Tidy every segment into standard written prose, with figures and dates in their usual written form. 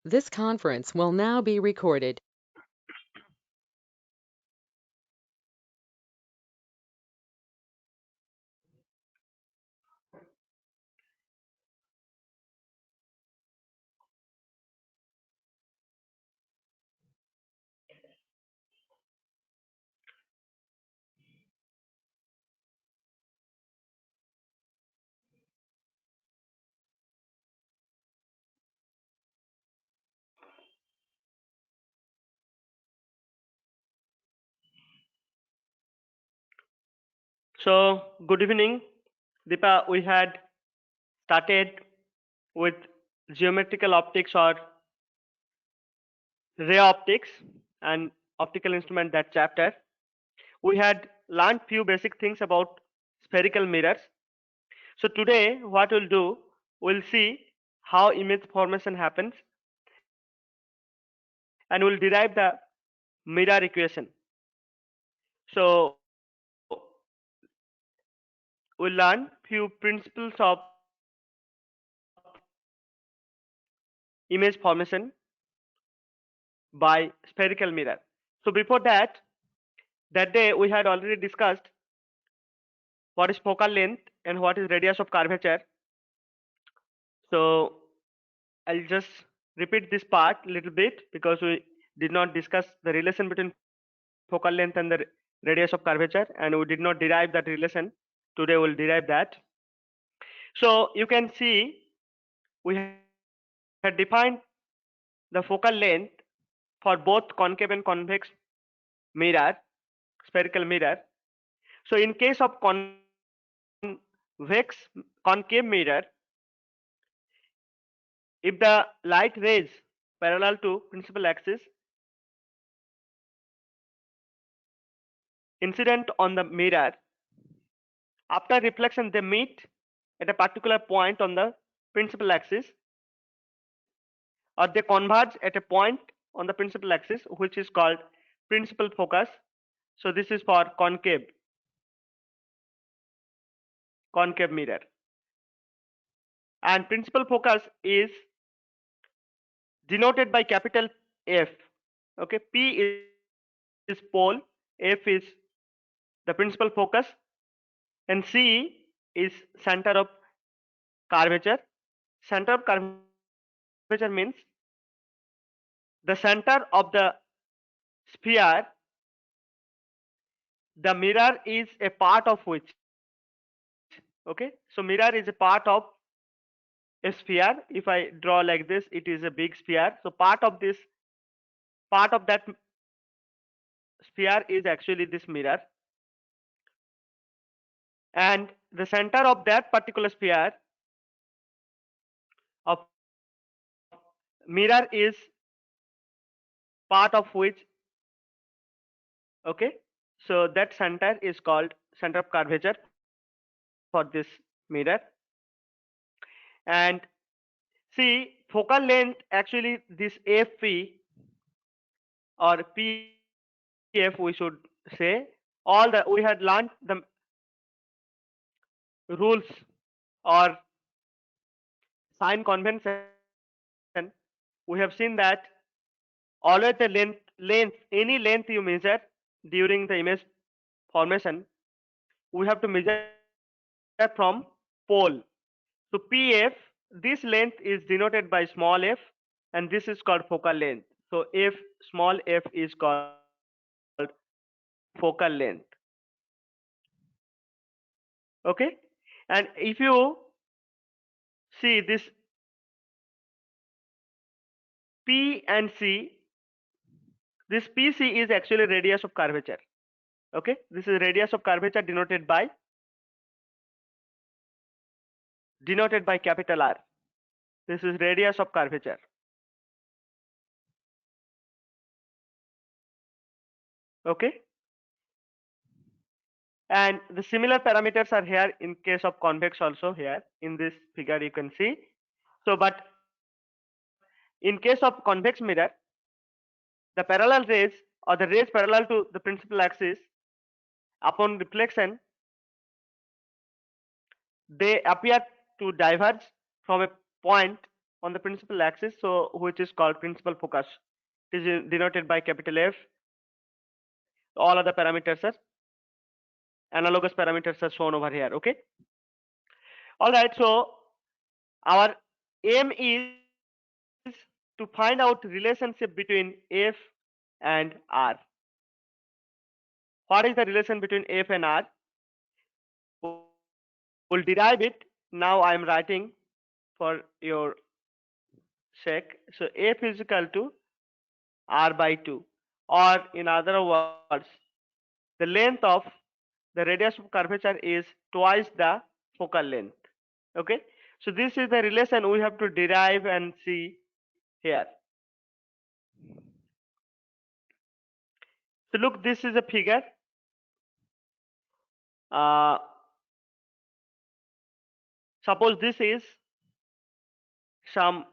This conference will now be recorded. So, good evening, Deepa. We had started with geometrical optics or ray optics and optical instrument, that chapter. We had learned few basic things about spherical mirrors. So today what we'll do, we'll see how image formation happens and we'll derive the mirror equation. So we'll learn few principles of image formation by spherical mirror. So before that day we had already discussed what is focal length and what is radius of curvature. So I'll just repeat this part a little bit because we did not discuss the relation between focal length and the radius of curvature, and we did not derive that relation. Today we'll derive that. So you can see we had defined the focal length for both concave and convex mirror, spherical mirror. So in case of concave mirror, if the light rays parallel to principal axis incident on the mirror, after reflection they meet at a particular point on the principal axis, or they converge at a point on the principal axis, which is called principal focus. So this is for concave mirror, and principal focus is denoted by capital F. Okay, P is pole, F is the principal focus, and C is center of curvature. Center of curvature means the center of the sphere, the mirror is a part of which. Okay, so mirror is a part of a sphere. If I draw like this, it is a big sphere. So part of that sphere is actually this mirror, and the center of that particular sphere of mirror is part of which. Okay, so that center is called center of curvature for this mirror. And see, focal length, actually this fp or pf we should say, all the we had learned the rules or sign convention. We have seen that always the length, any length you measure during the image formation, we have to measure from pole. So pf, this length is denoted by small f, and this is called focal length. So f, small f is called focal length. Okay, and if you see this p and c, this pc is actually radius of curvature. Okay, this is radius of curvature denoted by capital R. This is radius of curvature. Okay, and the similar parameters are here in case of convex also. Here in this figure you can see. So but in case of convex mirror, the parallel rays or the rays parallel to the principal axis, upon reflection they appear to diverge from a point on the principal axis, so which is called principal focus. It is denoted by capital F. All other parameters are analogous parameters are shown over here. Okay. All right. So our aim is to find out relationship between F and R. What is the relation between F and R? We'll derive it. Now I am writing for your sake. So F is equal to R by 2, or in other words, the length of the radius of curvature is twice the focal length. Okay. So this is the relation we have to derive and see here. So look, this is a figure. Uh, Suppose this is some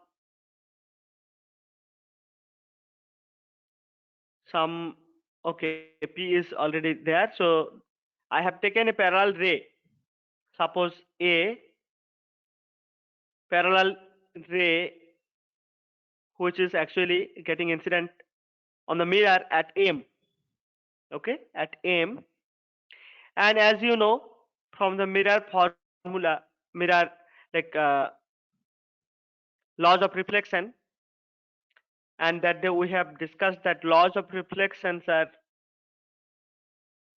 okay, P is already there. So I have taken a parallel ray. Suppose A parallel ray, which is actually getting incident on the mirror at M. Okay, at M. And as you know from the mirror formula, mirror like laws of reflection, and that day we have discussed that laws of reflections are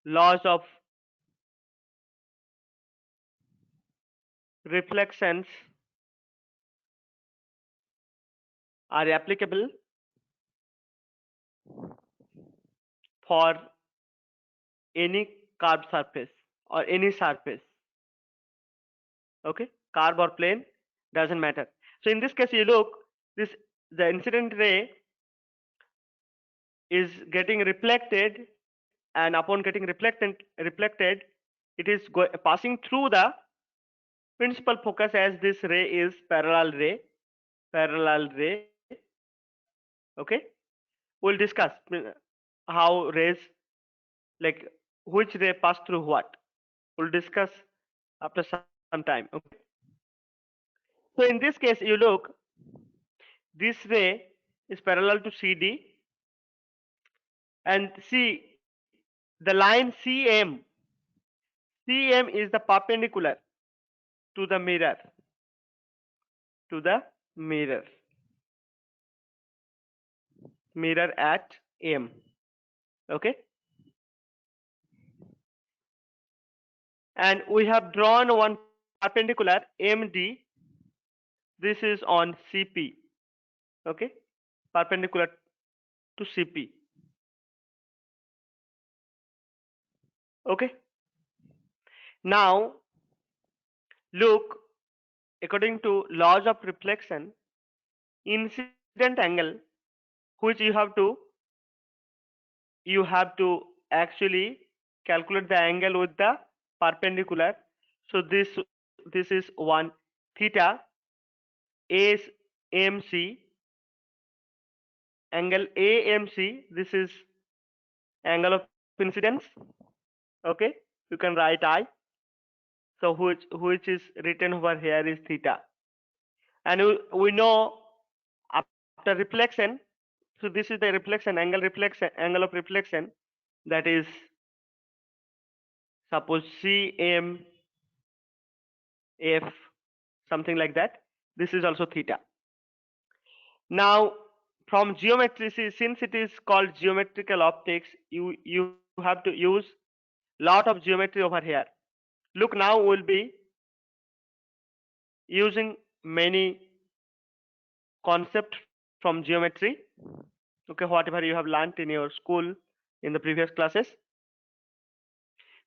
laws of reflections are applicable for any curved surface or any surface. Okay, curve or plane doesn't matter. So in this case, you look, this the incident ray is getting reflected, and upon getting reflected, it is passing through the principal focus, as this ray is parallel ray. Okay, we'll discuss how rays, like which ray pass through what. We'll discuss after some time. Okay. So in this case, you look, this ray is parallel to CD, and see the line CM is the perpendicular to the mirror, to the mirror at M. Okay, and we have drawn one perpendicular MD. This is on CP. Okay, perpendicular to CP. Okay, now look, according to laws of reflection, incident angle, which you have to actually calculate the angle with the perpendicular. So this is 1 theta is MC, angle AMC. This is angle of incidence. Okay, you can write I. So which is written over here is theta, and we know after reflection. So this is the angle of reflection, that is, suppose CMF, something like that. This is also theta. Now from geometry, since it is called geometrical optics, you have to use lot of geometry over here. Look, now we'll be using many concepts from geometry. Okay, whatever you have learned in your school in the previous classes.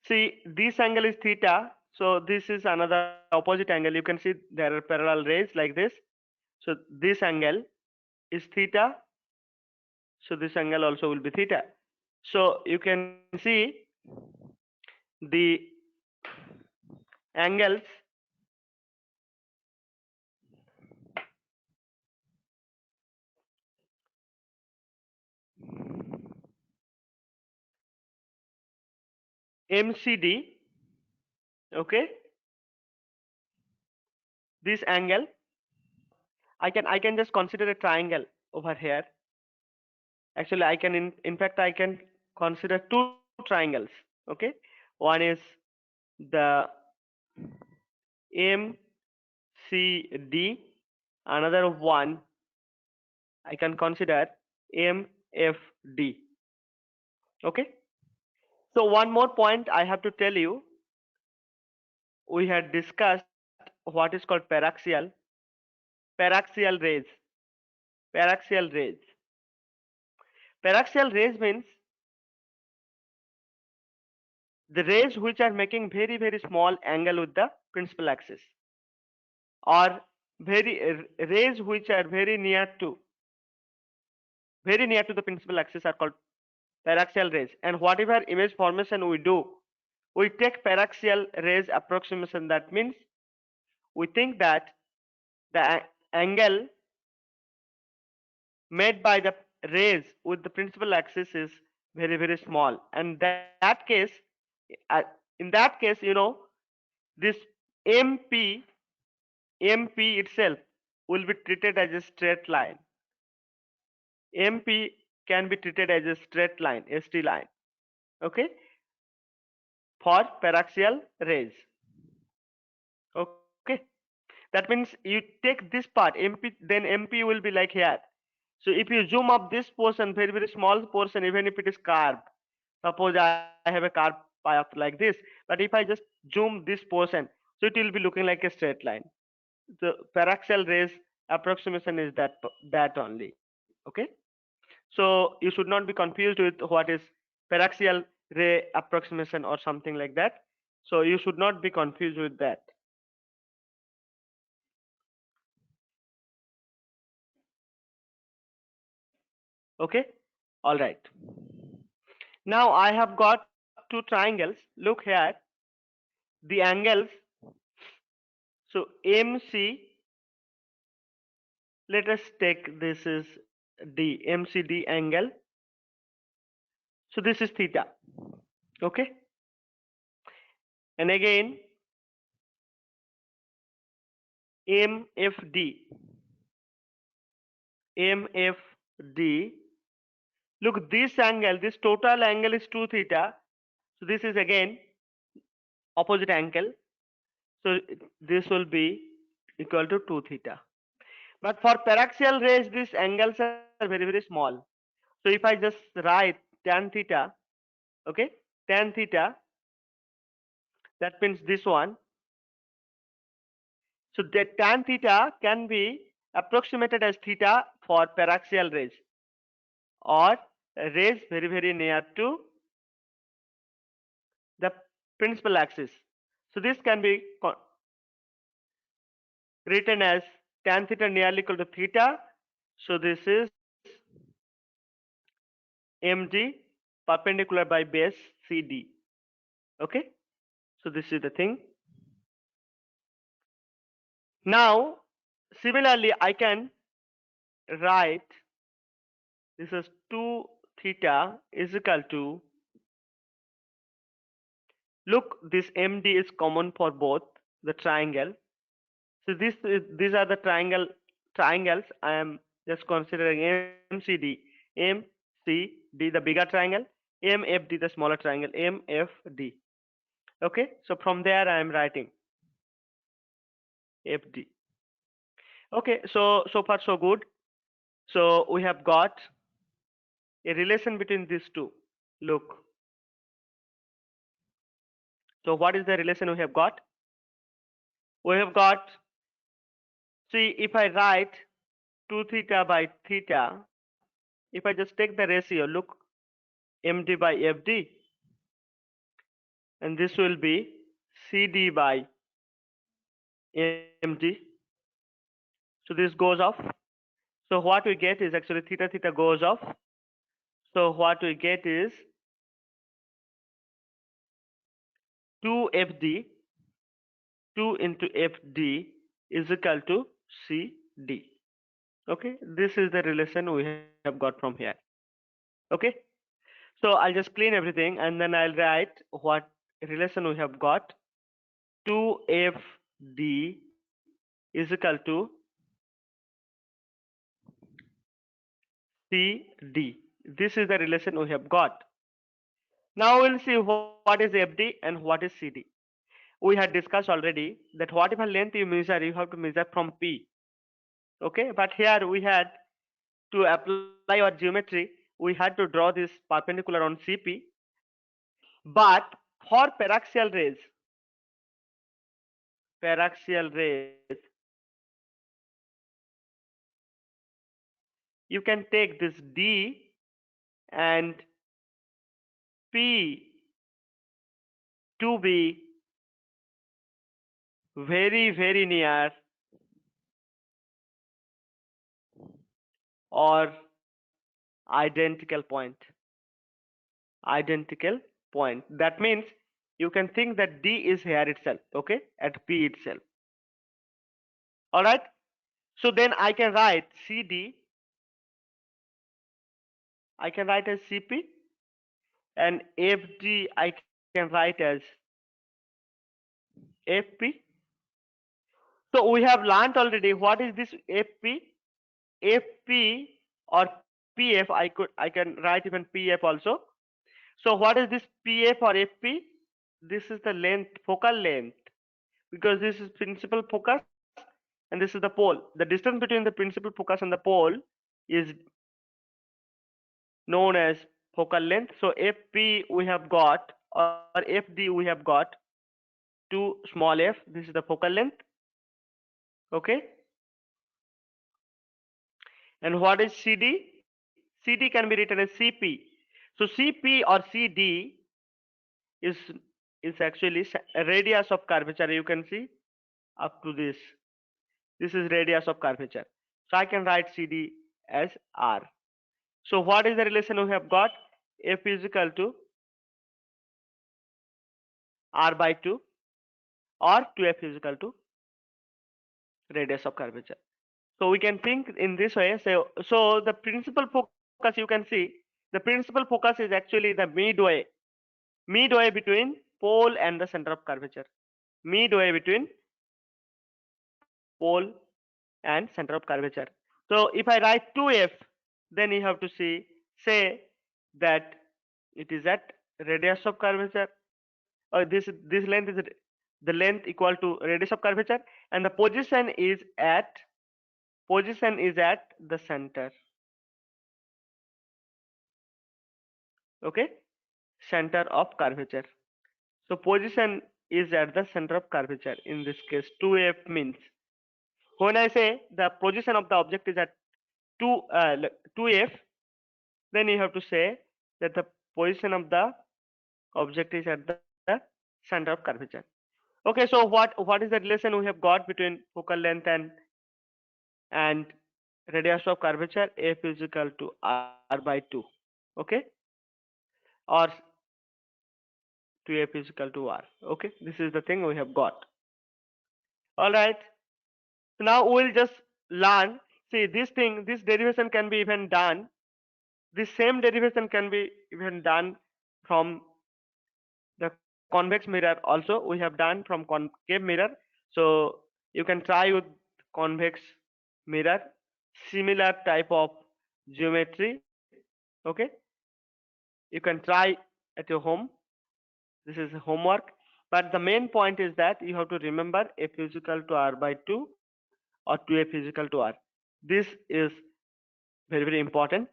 See, this angle is theta, so this is another opposite angle. You can see there are parallel rays like this. So this angle is theta, so this angle also will be theta. So you can see the angles MCD, okay, this angle, I can just consider a triangle over here. Actually, I can in fact I can consider two triangles. Okay, one is the MCD, another one I can consider MFD. Okay. So one more point I have to tell you, we had discussed what is called paraxial rays. Paraxial rays. Paraxial rays means the rays which are making very small angle with the principal axis, or rays which are very near to the principal axis are called paraxial rays. And whatever image formation we do, we take paraxial rays approximation. That means we think that the angle made by the rays with the principal axis is very small, and that case, uh, in that case, this mp mp itself will be treated as a straight line. mp can be treated as a straight line, st line. Okay, for paraxial rays. Okay, that means you take this part mp, then mp will be like here. So if you zoom up this portion, very small portion, even if it is curved, suppose I have a curved path like this, but if I just zoom this portion, so it will be looking like a straight line. The paraxial rays approximation is that only. Okay, so you should not be confused with what is paraxial ray approximation or something like that. So you should not be confused with that. Okay, all right. Now I have got two triangles. Look here, the angles. So MC, let us take this is D, MCD angle. So this is theta. Okay, and again MFD. MFD. Look, this angle, this total angle is 2 theta. So this is again opposite angle. So this will be equal to 2 theta. But for paraxial rays, these angles are very small. So if I just write tan theta, okay, tan theta, that means this one. So the tan theta can be approximated as theta for paraxial rays, or rays very near to the principal axis. So this can be written as tan theta nearly equal to theta. So this is md perpendicular by base cd. Okay, so this is the thing. Now similarly I can write this is 2 theta is equal to, look, this md is common for both the triangle. So these are the triangles. I am just considering MCD, MCD the bigger triangle, MFD the smaller triangle, MFD. Okay, so from there I am writing FD. Okay, so far so good. So we have got a relation between these two. Look, so what is the relation we have got? We have got, see, if I write 2 theta by theta, if I just take the ratio, look, MD by FD, and this will be CD by MD. So this goes off. So what we get is actually theta theta goes off. So what we get is 2FD, 2 into FD is equal to CD. Okay, this is the relation we have got from here. Okay, so I'll just clean everything and then I'll write what relation we have got. 2FD is equal to CD. This is the relation we have got. Now we'll see what is FD and what is CD. We had discussed already that whatever length you measure, you have to measure from P. Okay, but here we had to apply our geometry, we had to draw this perpendicular on CP. But for paraxial rays, you can take this D and P to be very, very near or identical point. Identical point. That means you can think that D is here itself, okay, at P itself. Alright. So then I can write CD, I can write as CP, and FD I can write as FP. So we have learnt already what is this FP. FP or PF, I can write even PF also. So what is this PF or FP? This is the length, focal length, because this is principal focus and this is the pole. The distance between the principal focus and the pole is known as focal length. So FP we have got, or FD we have got 2 small f. This is the focal length. Okay. And what is CD? CD can be written as CP. So CP or CD is actually a radius of curvature. You can see up to this. This is radius of curvature. So I can write CD as R. So what is the relation we have got? F is equal to R by 2 or 2F is equal to radius of curvature. So we can think in this way. So the principal focus, you can see the principal focus is actually the midway between pole and the center of curvature. Midway between pole and center of curvature. So if I write 2F, then you have to say that it is at radius of curvature. This length is the length equal to radius of curvature, and the position is at the center. Okay, center of curvature. So position is at the center of curvature. In this case, 2F means when I say the position of the object is at 2F, then you have to say that the position of the object is at the center of curvature. Okay, so what is the relation we have got between focal length and radius of curvature? F is equal to R by 2. Okay, or 2F is equal to R. Okay, this is the thing we have got. All right. So now we'll just learn. See, this derivation can be even done. This same derivation can be even done from the convex mirror also. We have done from concave mirror. So you can try with convex mirror, similar type of geometry. Okay, you can try at your home. This is homework. But the main point is that you have to remember F is equal to R by 2 or 2F is equal to R. This is very, very important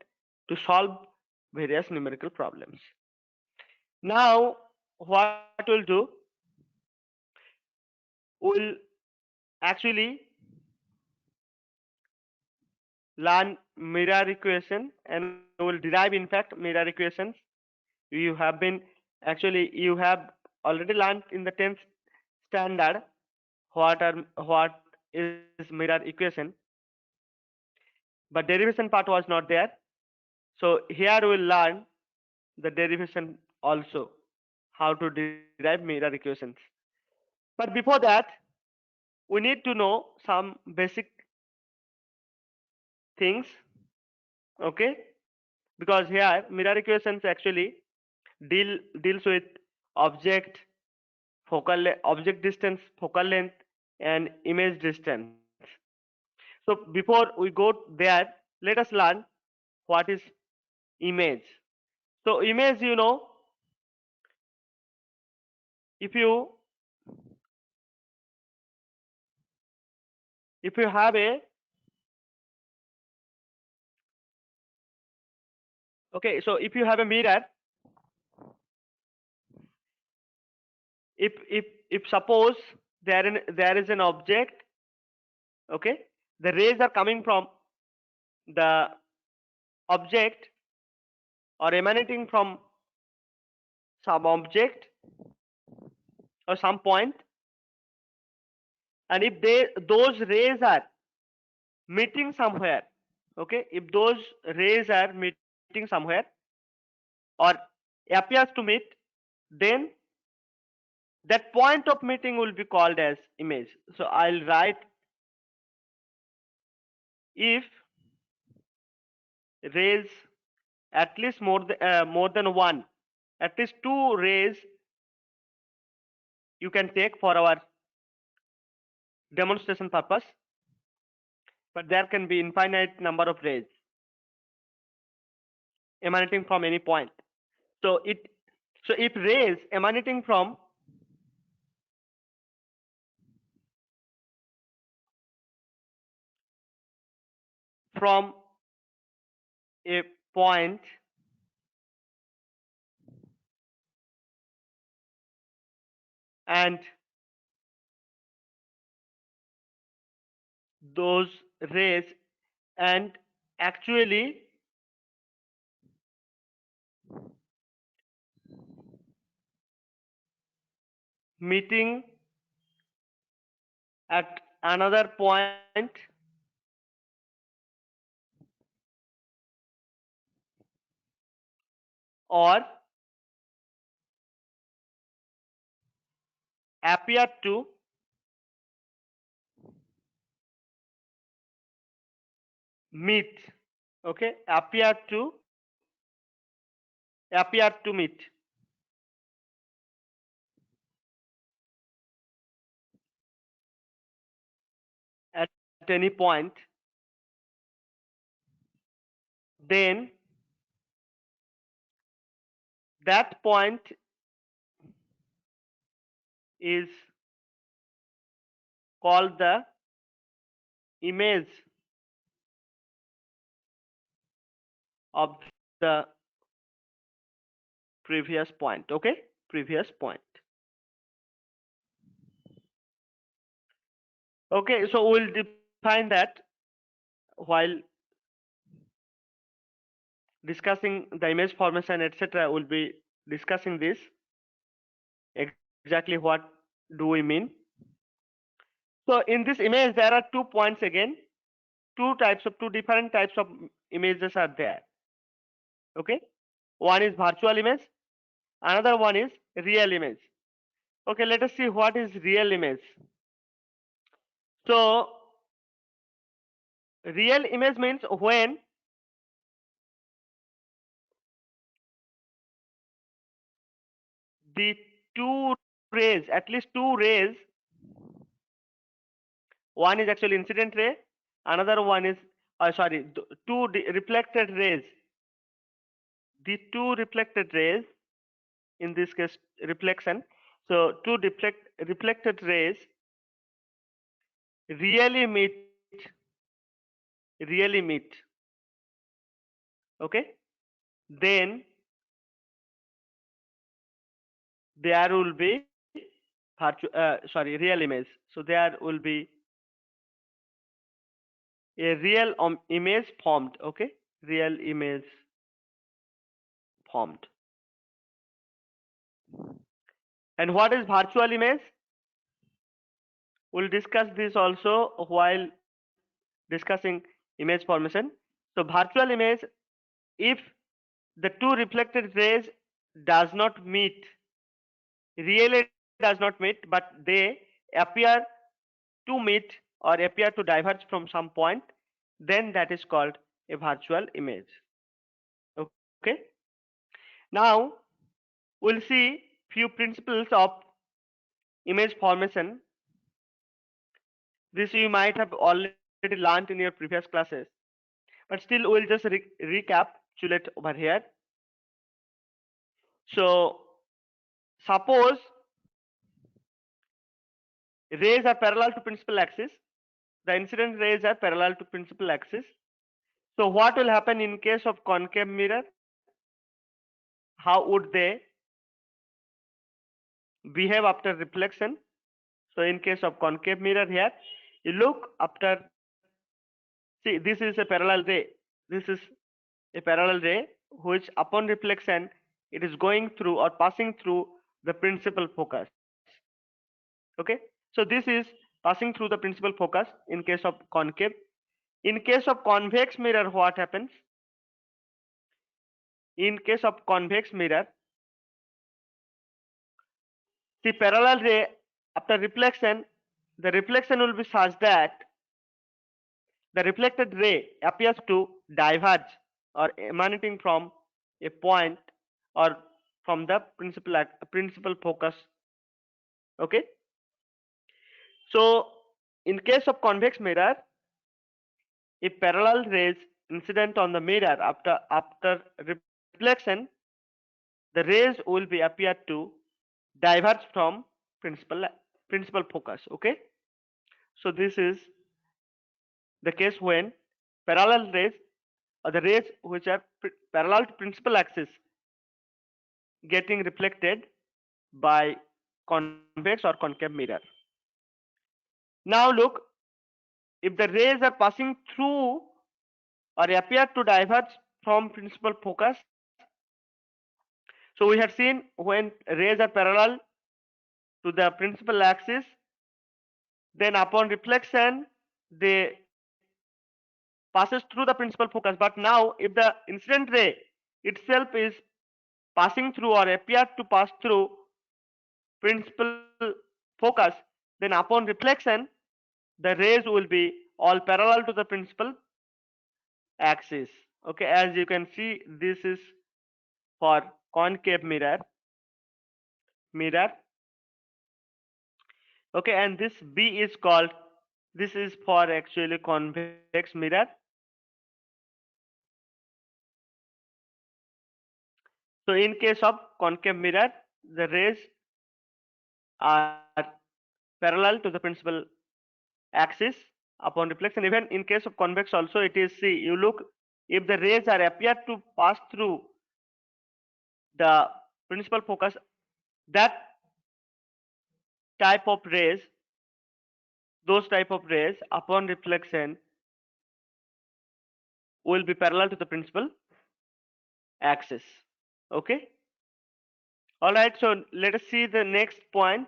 to solve various numerical problems. Now, what we'll do, we'll actually learn mirror equation and we'll derive in fact mirror equations. You have been you have already learned in the 10th standard what is mirror equation, but derivation part was not there. So here we'll learn the derivation also, how to derive mirror equations. But before that, we need to know some basic things. Okay, because here mirror equations actually deals with object object distance, focal length, and image distance. So before we go there, let us learn what is image. So image, if you have a, okay, so if you have a mirror, if suppose there is an object, okay, the rays are coming from the object or emanating from some object or some point, and if those rays are meeting somewhere, okay, if those rays are meeting somewhere or appears to meet, then that point of meeting will be called as image. So I'll write, if rays at least more than one, at least two rays you can take for our demonstration purpose, but there can be infinite number of rays emanating from any point. So if rays emanating from a point and those rays and actually meeting at another point, or appear to meet, okay, appear to meet at any point, then that point is called the image of the previous point, okay, previous point. Okay, so we'll define that while discussing the image formation, etc. We'll be discussing this exactly what do we mean. So in this image there are 2 points again, two different types of images are there, okay. One is virtual image, another one is real image. Okay, let us see what is real image. So real image means when the two rays, at least two rays, one is actually incident ray, another one is reflected rays. The two reflected rays, in this case reflection, so two reflected rays really meet, okay, then there will be real image. So there will be a real image formed, okay, real image formed. And what is virtual image? We'll discuss this also while discussing image formation. So virtual image, if the two reflected rays does not meet, really does not meet, but they appear to meet or appear to diverge from some point, then that is called a virtual image, okay. Now we'll see few principles of image formation. This you might have already learned in your previous classes. but still we'll just recapitulate over here. So suppose rays are parallel to principal axis, the incident rays are parallel to principal axis. So what will happen in case of concave mirror? How would they behave after reflection? So in case of concave mirror here, you look after, see, this is a parallel ray. This is a parallel ray which upon reflection it is going through or passing through the principal focus. Okay, so this is passing through the principal focus in case of concave. In case of convex mirror, what happens? In case of convex mirror, the parallel ray after reflection, the reflection will be such that the reflected ray appears to diverge or emanating from a point or from the principal focus. Okay, so in case of convex mirror, if parallel rays incident on the mirror after reflection, the rays will be appear to diverge from principal focus. Okay, so this is the case when parallel rays or the rays which are parallel to principal axis getting reflected by convex or concave mirror. Now look, if the rays are passing through or appear to diverge from principal focus, so we have seen when rays are parallel to the principal axis, then upon reflection they passes through the principal focus. But now if the incident ray itself is passing through or appear to pass through principal focus, then upon reflection the rays will be all parallel to the principal axis. Okay, as you can see, this is for concave mirror. Okay, and this B is called, this is for actually convex mirror. So in case of concave mirror, the rays are parallel to the principal axis upon reflection. Even in case of convex also it is, see, you look, if the rays are appear to pass through the principal focus, that type of rays, those type of rays upon reflection will be parallel to the principal axis. Okay, all right, so let us see the next point.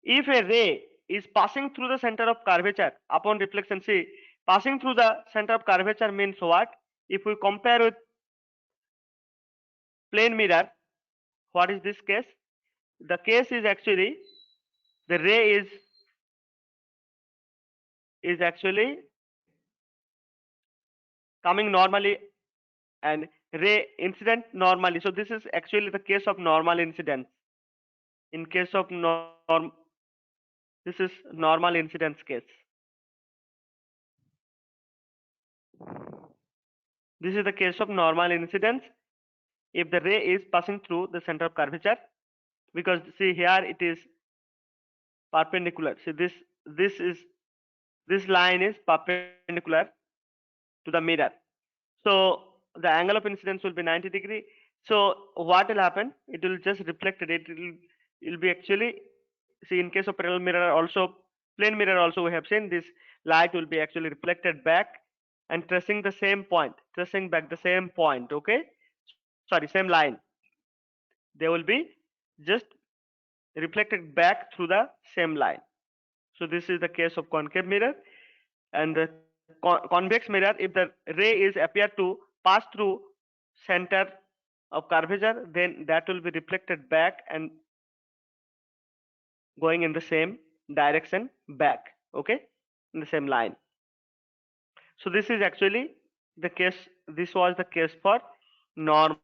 If a ray is passing through the center of curvature upon reflection, see, passing through the center of curvature means what? If we compare with plane mirror, what is this case? The case is actually the ray is actually coming normally and ray incident normally. So this is actually the case of normal incidence. In case of this is normal incidence case. This is the case of normal incidence if the ray is passing through the center of curvature, because see here it is perpendicular. See, this line is perpendicular to the mirror. So the angle of incidence will be 90 degree. So what will happen? It will just reflect it. It will be actually, see, in case of parallel mirror also, plane mirror also, we have seen this light will be actually reflected back and tracing the same point, tracing back the same point. Okay, sorry, same line. They will be just reflected back through the same line. So this is the case of concave mirror. And the convex mirror, if the ray is appear to pass through center of curvature, then that will be reflected back and going in the same direction back. Okay, in the same line. So this is actually the case, this was the case for normal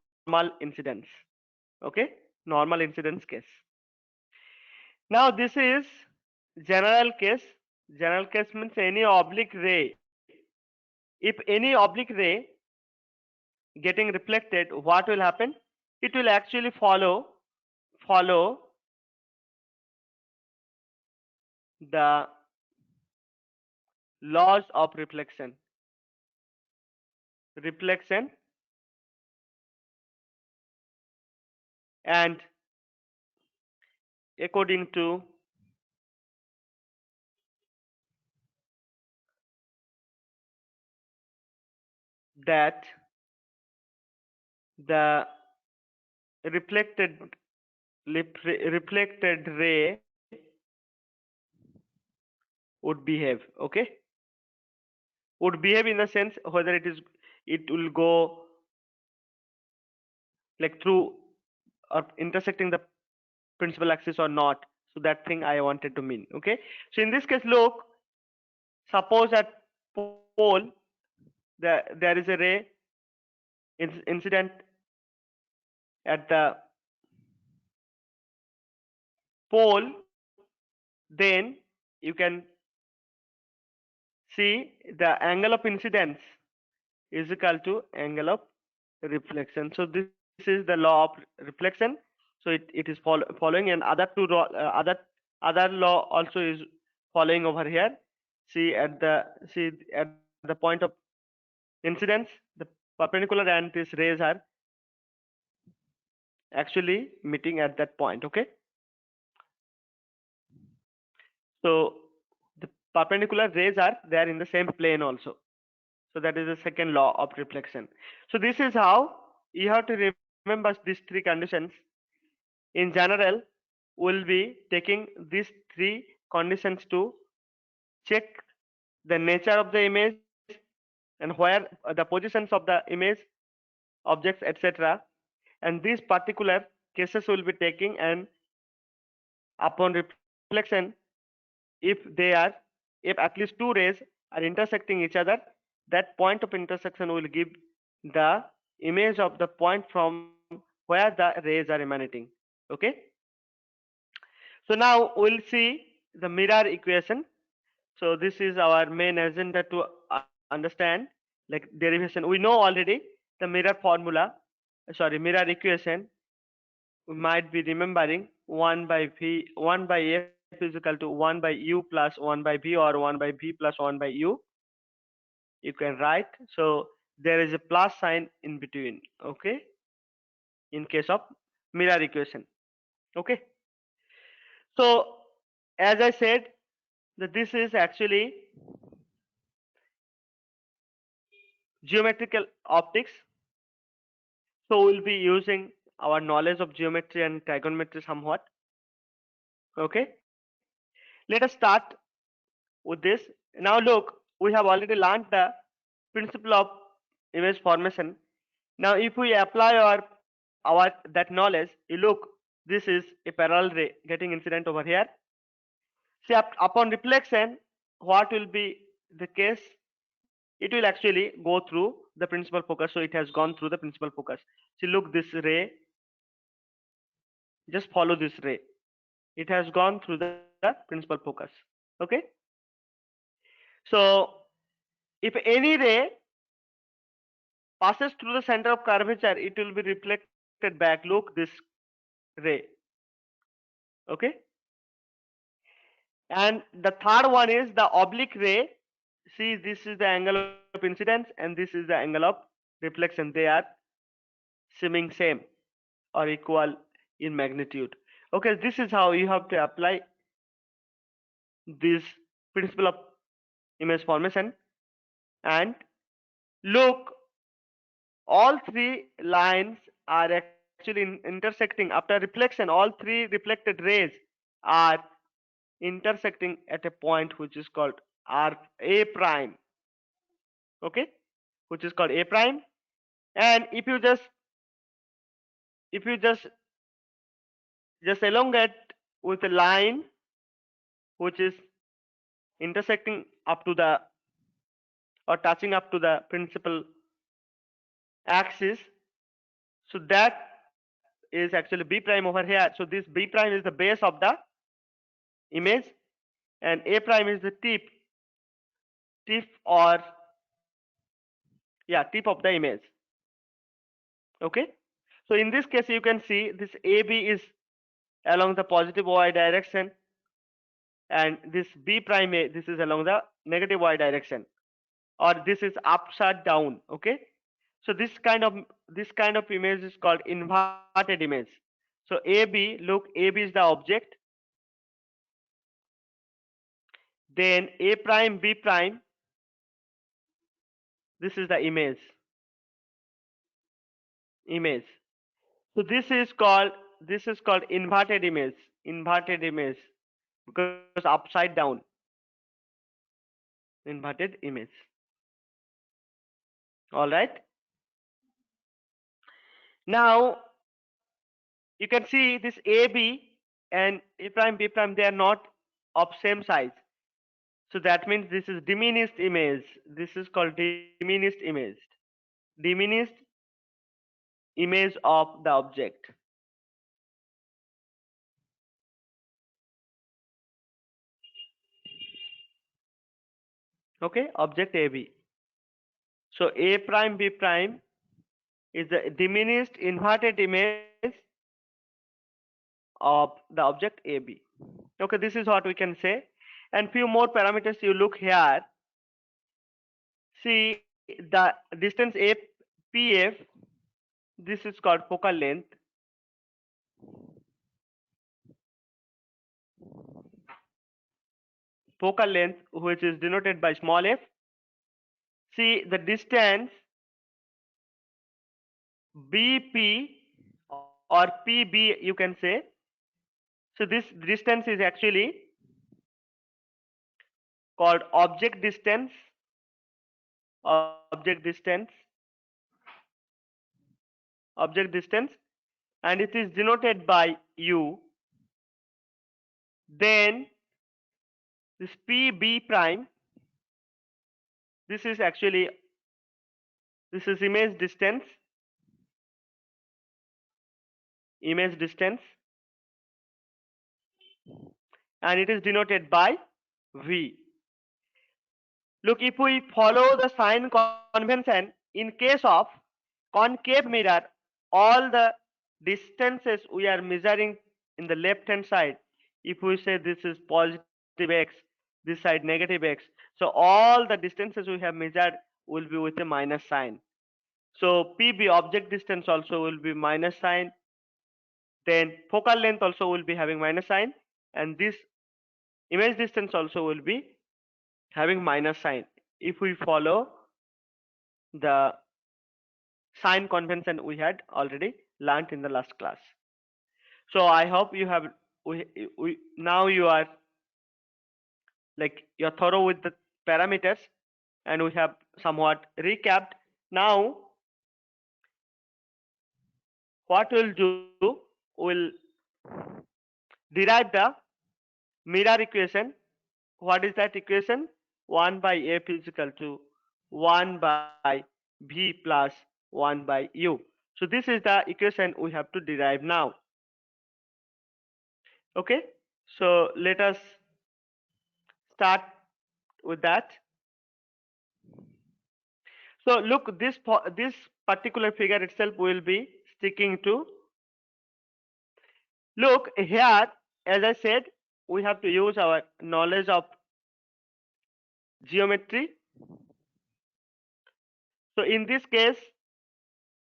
incidence. Okay, normal incidence case. Now this is general case. General case means any oblique ray if any oblique ray getting reflected, what will happen? It will actually follow the laws of reflection, and according to that, the reflected reflected ray would behave. Okay, would behave in the sense whether it will go like through or intersecting the principal axis or not. So that thing I wanted to mean. Okay, so in this case, look, suppose at pole there is a ray incident at the pole, then you can see the angle of incidence is equal to angle of reflection. So this is the law of reflection. So it is following, and other two other law also is following over here. See at the point of incidence, the perpendicular and these rays are actually meeting at that point. Okay, so the perpendicular rays are there in the same plane also. So that is the second law of reflection. So this is how you have to remember these three conditions. In general, we'll be taking these three conditions to check the nature of the image and where the positions of the image, objects, etc. And these particular cases will be taking, and upon reflection, if they are if at least two rays are intersecting each other, that point of intersection will give the image of the point from where the rays are emanating. Okay, so now we'll see the mirror equation. So this is our main agenda to understand like derivation. We know already the mirror formula, sorry, mirror equation. We might be remembering 1 by v 1 by f is equal to 1 by u plus 1 by v, or 1 by v plus 1 by u. You can write. So there is a plus sign in between. Okay, in case of mirror equation. Okay, so as I said, that this is actually geometrical optics. So we'll be using our knowledge of geometry and trigonometry somewhat. Okay, let us start with this. Now look, we have already learned the principle of image formation. Now if we apply our that knowledge, you look, this is a parallel ray getting incident over here. See, upon reflection, what will be the case? It will actually go through the principal focus. So it has gone through the principal focus. See, look, this ray, just follow this ray. It has gone through the principal focus. Okay, so if any ray passes through the center of curvature, it will be reflected back. Look, this ray. Okay, and the third one is the oblique ray. See, this is the angle of incidence and this is the angle of reflection. They are seeming same or equal in magnitude. Okay, this is how you have to apply this principle of image formation. And look, all three lines are actually intersecting after reflection. All three reflected rays are intersecting at a point which is called R A prime. Okay, which is called A prime. And if you just elongate with a line which is intersecting up to the or touching up to the principal axis, so that is actually B prime over here. So this B prime is the base of the image, and A prime is the tip or yeah, tip of the image. Okay, so in this case you can see this AB is along the positive y direction, and this B prime A, this is along the negative y direction, or this is upside down. Okay, so this kind of image is called inverted image. So AB, look, AB is the object, then A prime B prime, this is the image. So this is called inverted image, because upside down, inverted image. All right, now you can see this AB and A prime B prime, they are not of same size. So that means this is diminished image. This is called diminished image. Diminished image of the object. Okay, object AB. So A prime B prime is the diminished inverted image of the object AB. Okay, this is what we can say. And few more parameters you look here. See the distance PF, this is called focal length. Focal length, which is denoted by small f. See the distance BP or PB, you can say. So this distance is actually called object distance, and it is denoted by U. Then this PB prime, this is image distance, and it is denoted by V. Look, if we follow the sign convention, in case of concave mirror, all the distances we are measuring in the left hand side, if we say this is positive x, this side negative x, so all the distances we have measured will be with a minus sign. So PB, object distance, also will be minus sign, then focal length also will be having minus sign, and this image distance also will be having minus sign if we follow the sign convention we had already learned in the last class. So I hope you have now you are like you're thorough with the parameters, and we have somewhat recapped. Now what we'll do, we'll derive the mirror equation. What is that equation? 1 by F is equal to 1 by V plus 1 by U. So this is the equation we have to derive now. Okay, so let us start with that. So look, this particular figure itself will be sticking to. Look here, as I said, we have to use our knowledge of geometry. So in this case,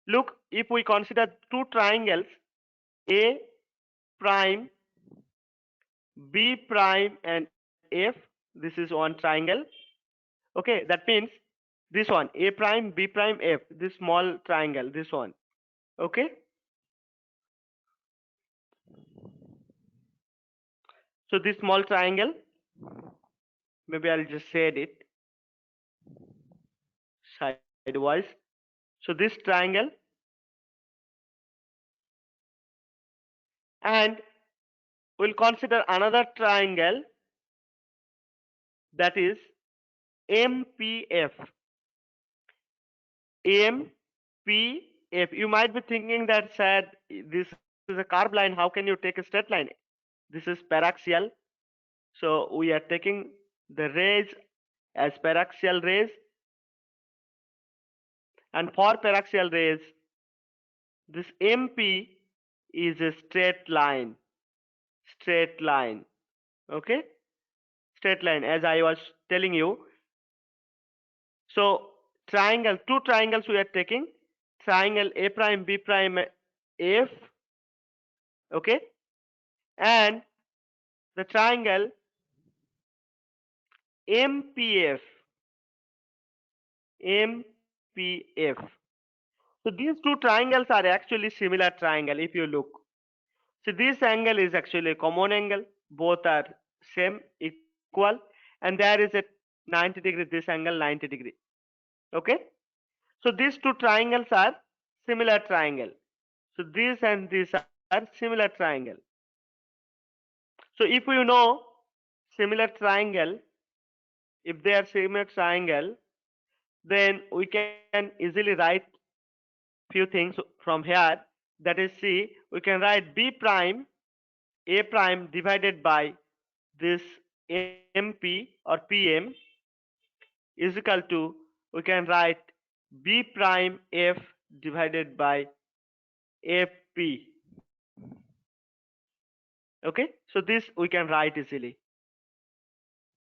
look, if we consider two triangles, A prime, B prime, and F, this is one triangle. Okay, that means this one, A prime, B prime, F, this small triangle, this one. Okay, so this small triangle, maybe I'll just shade it sidewise. So this triangle, and we'll consider another triangle, that is MPF. MPF. You might be thinking that, said, this is a curved line, how can you take a straight line? This is paraxial. So we are taking the rays as paraxial rays. And for paraxial rays, this MP is a straight line, okay, straight line, as I was telling you. So triangle, two triangles we are taking, triangle A prime B prime F, okay, and the triangle MPF, MPF. So these two triangles are actually similar triangle if you look. So this angle is actually a common angle, both are same, equal, and there is a 90 degree, this angle 90 degree, okay. So these two triangles are similar triangle. So this and this are similar triangle. So if you know similar triangle, if they are similar triangle, then we can easily write few things from here. That is, see, we can write B prime A prime divided by this MP or PM is equal to, we can write B prime F divided by FP. Okay, so this we can write easily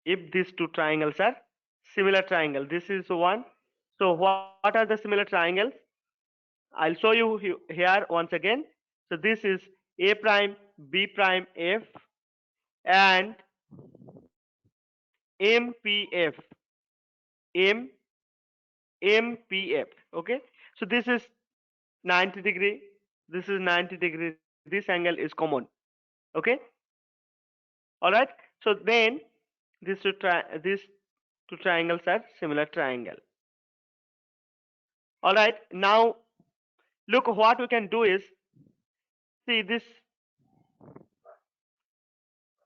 if these two triangles are similar triangle. This is one. So what are the similar triangles? I'll show you here once again. So this is A prime B prime F and MPF, M MPF. Okay, so this is 90 degree, this is 90 degree, this angle is common. Okay, all right. So then these two triangles are similar triangle. All right, now look what we can do is, see this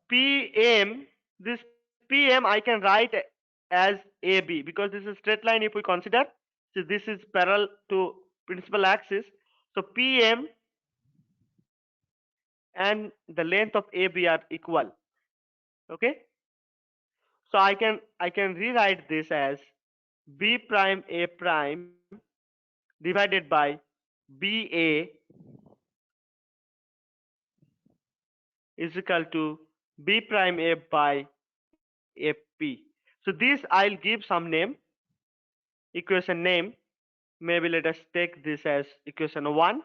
PM, this PM I can write as AB because this is straight line if we consider. So this is parallel to principal axis. So PM and the length of AB are equal. Okay. So I can rewrite this as B prime A prime divided by BA is equal to B prime A by FP. So this I'll give some name, equation name. Maybe let us take this as equation 1.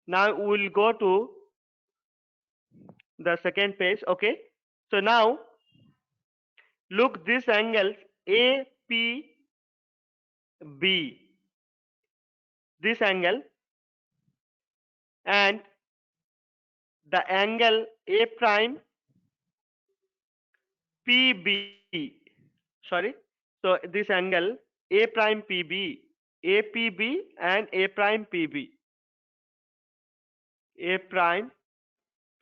Now we will go to the second page. Okay. So now look this angles APB, this angle, and the angle A prime PB. Sorry. So this angle A prime PB, APB and A prime PB, A prime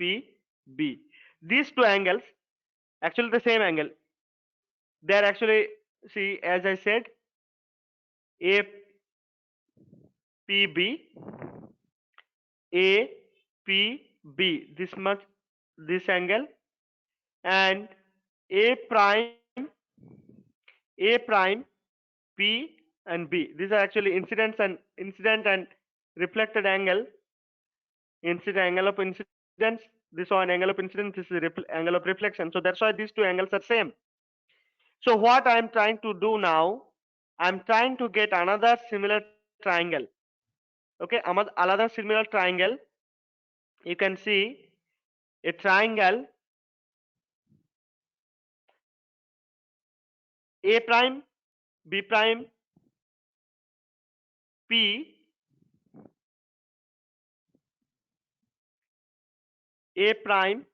PB. These two angles actually the same angle. They are actually, see, as I said, APB, APB. This much, this angle, and A prime, A prime P and B. These are actually incident and reflected angle. Incident angle of incidence. This one angle of incidence. This is angle of reflection. So that's why these two angles are same. So what I am trying to do now, I am trying to get another similar triangle. Okay, another similar triangle. You can see a triangle A prime, B prime, P, A prime,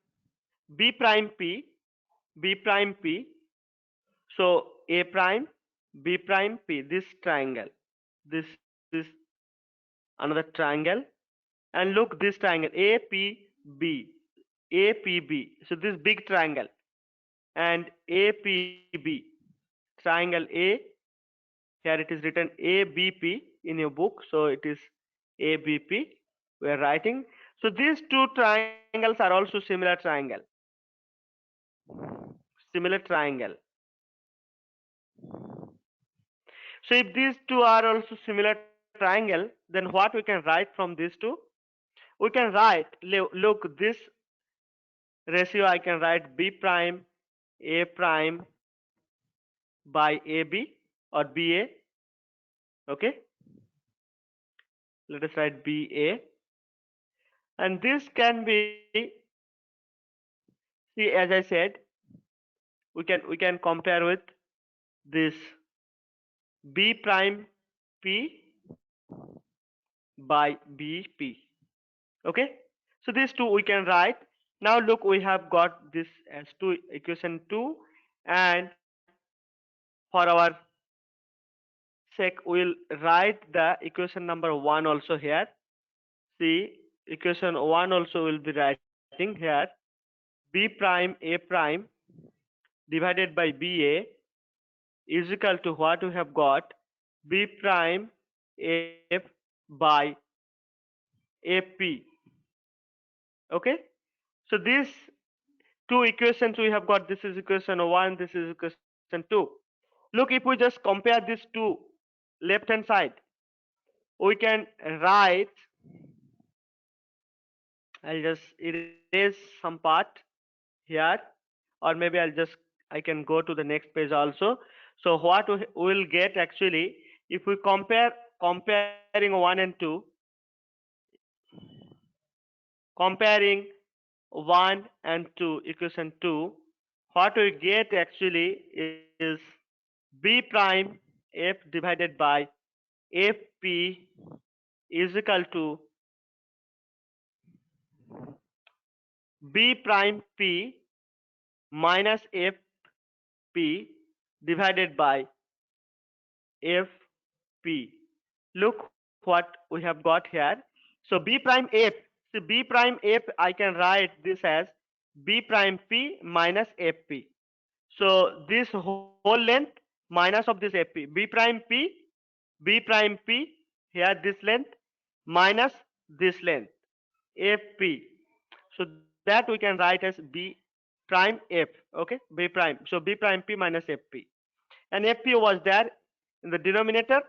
B prime P, B prime P. So A prime, B prime P. This triangle. This is another triangle. And look this triangle APB, APB. So this big triangle and APB, triangle A. Here it is written ABP in your book. So it is ABP. We are writing. So these two triangles are also similar triangle. Similar triangle. So if these two are also similar triangle, triangle, then what we can write from these two? We can write, look, this ratio I can write B prime A prime by AB or BA. Okay, let us write BA, and this can be, see, as I said, we can compare with this B prime P by BP. Okay, so these two we can write. Now look, we have got this as two equation 2, and for our sake we'll write the equation number 1 also here. See, equation 1 also will be writing here. B prime A prime divided by BA is equal to what we have got, B prime F by AP. Okay, so these two equations we have got, this is equation 1, this is equation 2. Look, if we just compare these two left hand side, we can write, I'll just erase some part here, or maybe I can go to the next page also. So what we will get actually, if we comparing 1 and 2, comparing 1 and 2, equation 2, what we get actually is B prime F divided by FP is equal to B prime P minus FP divided by FP. Look what we have got here. So B prime F, so B prime F, I can write this as B prime P minus FP. So this whole length minus of this FP, B prime P, here this length minus this length, FP. So that we can write as B prime F. Okay, B prime. So B prime P minus FP, and FP was there in the denominator,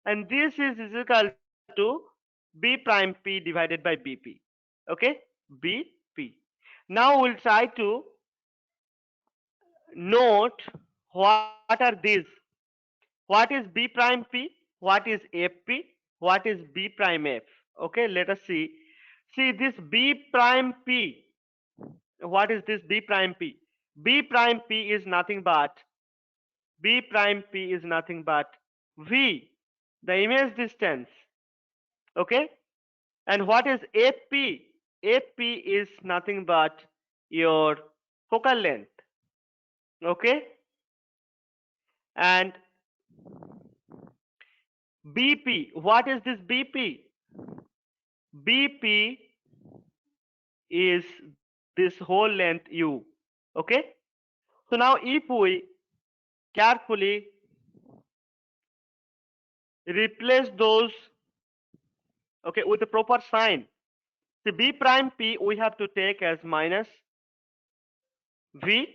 and this is equal to B prime P divided by BP. Okay, BP. Now we'll try to note what are these. What is B prime P? What is FP? What is B prime F? Okay, let us see. See this B prime P. What is this B prime P? B prime P is nothing but B prime P is nothing but V, the image distance. Okay, and what is AP? AP is nothing but your focal length. Okay, and BP, what is this BP? BP is this whole length U. Okay, so now if we carefully replace those, okay, with the proper sign, the B prime P we have to take as minus V.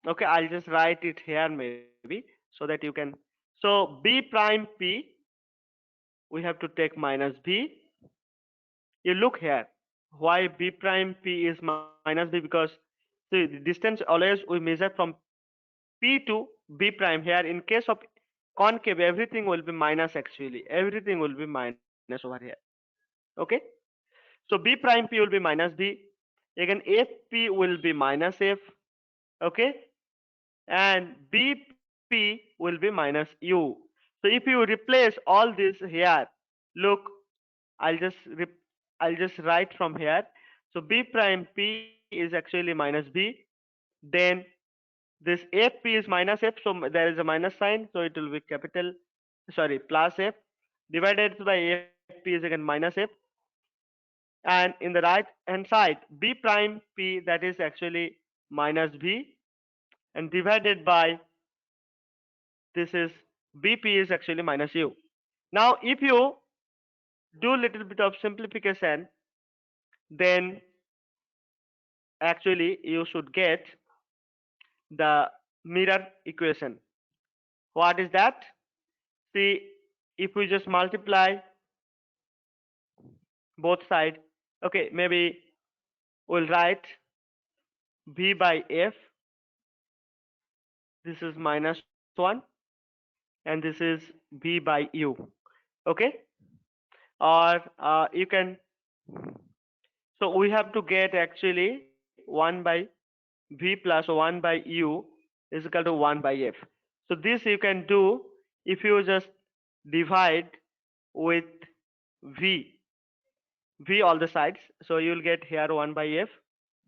Okay, I'll just write it here maybe so that you can. So B prime P we have to take minus V. You look here, why B prime P is minus V? Because see, the distance always we measure from P to B prime. Here in case of concave, everything will be minus, actually everything will be minus over here. Okay, so B prime P will be minus B, again FP will be minus F. Okay, and BP will be minus U. So if you replace all this here, look, I'll just I'll just write from here. So B prime P is actually minus B. Then this FP is minus F, so there is a minus sign, so it will be capital, sorry, plus F, divided by FP is again minus F, and in the right hand side B prime P, that is actually minus B, and divided by this is BP is actually minus U. Now if you do little bit of simplification, then actually you should get the mirror equation. What is that? See, if we just multiply both side. Okay, maybe we'll write V by F. This is -1 and this is V by U. Okay, or you can, so we have to get actually 1 by V plus 1 by U is equal to 1 by F. So this you can do if you just divide with V all the sides. So you'll get here 1 by F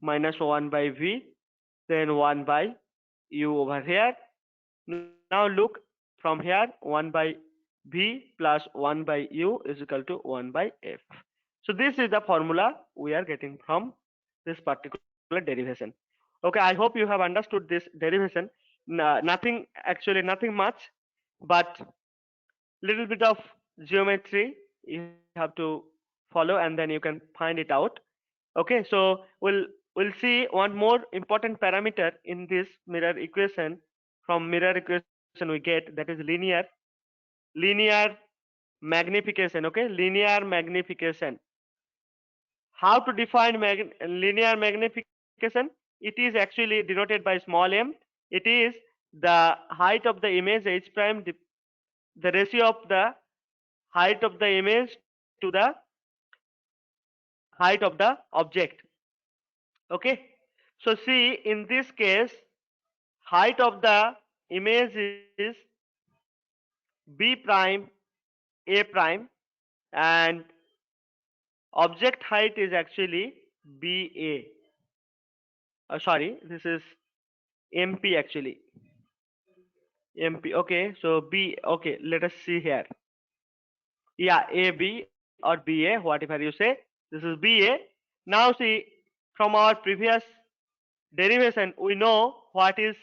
minus 1 by V, then 1 by U over here. Now look from here, 1 by V plus 1 by U is equal to 1 by F. So this is the formula we are getting from this particular derivation. Okay, I hope you have understood this derivation. Nothing, actually nothing much, but little bit of geometry you have to follow and then you can find it out. Okay, so we'll see one more important parameter in this mirror equation. From mirror equation we get, that is linear magnification. Okay, linear magnification. How to define linear magnification? It is actually denoted by small m. It is the height of the image h prime, the ratio of the height of the image to the height of the object. Okay, so see, in this case height of the image is b prime a prime, and object height is actually ba. Sorry, this is mp actually, mp. Okay, so b. Okay, let us see here. Yeah, ab or ba, whatever you say, this is ba. Now see, from our previous derivation we know what is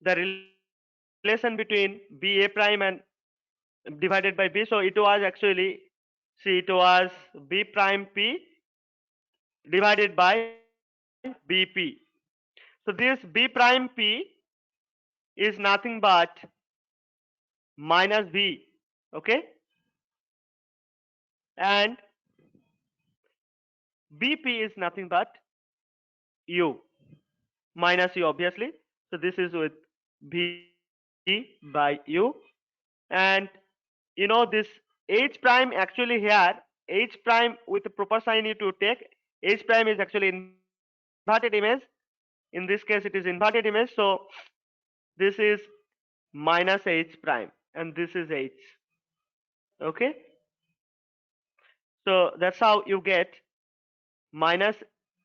the relation between ba prime and divided by b. So it was actually, see, it was b prime p divided by bp. So this b prime p is nothing but minus v. Okay, and bp is nothing but u minus u, obviously. So this is with v by u. And you know this h prime, actually here h prime with the proper sign you to take. H prime is actually inverted image. In this case it is inverted image, so this is minus h prime and this is h. Okay, so that's how you get minus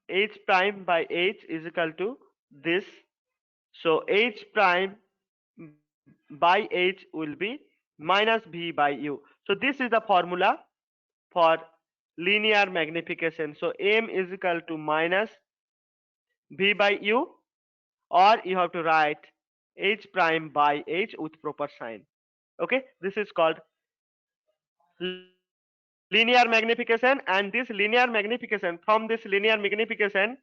h prime by h is equal to this. So h prime by h will be minus v by u. So this is the formula for linear magnification. So m is equal to minus v by u, or you have to write h prime by h with proper sign. Okay, this is called linear magnification. And this linear magnification, from this linear magnification,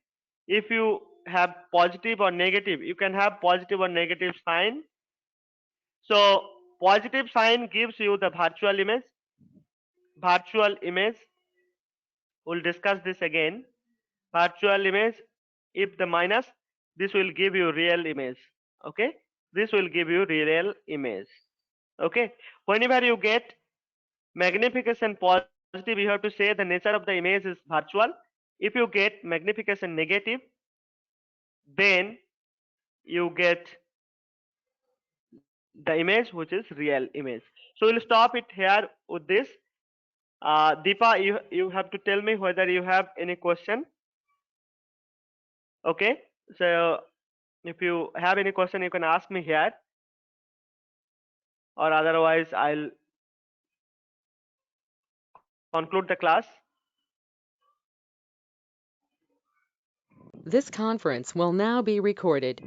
if you have positive or negative, you can have positive or negative sign. So positive sign gives you the virtual image. Virtual image, we'll discuss this again. Virtual image, if the minus, this will give you real image. Okay, this will give you real image. Okay, whenever you get magnification positive, you have to say the nature of the image is virtual. If you get magnification negative, then you get the image which is real image. So we'll stop it here with this. Deepa, you have to tell me whether you have any question. Okay, so if you have any question you can ask me here, or otherwise I'll conclude the class. This conference will now be recorded.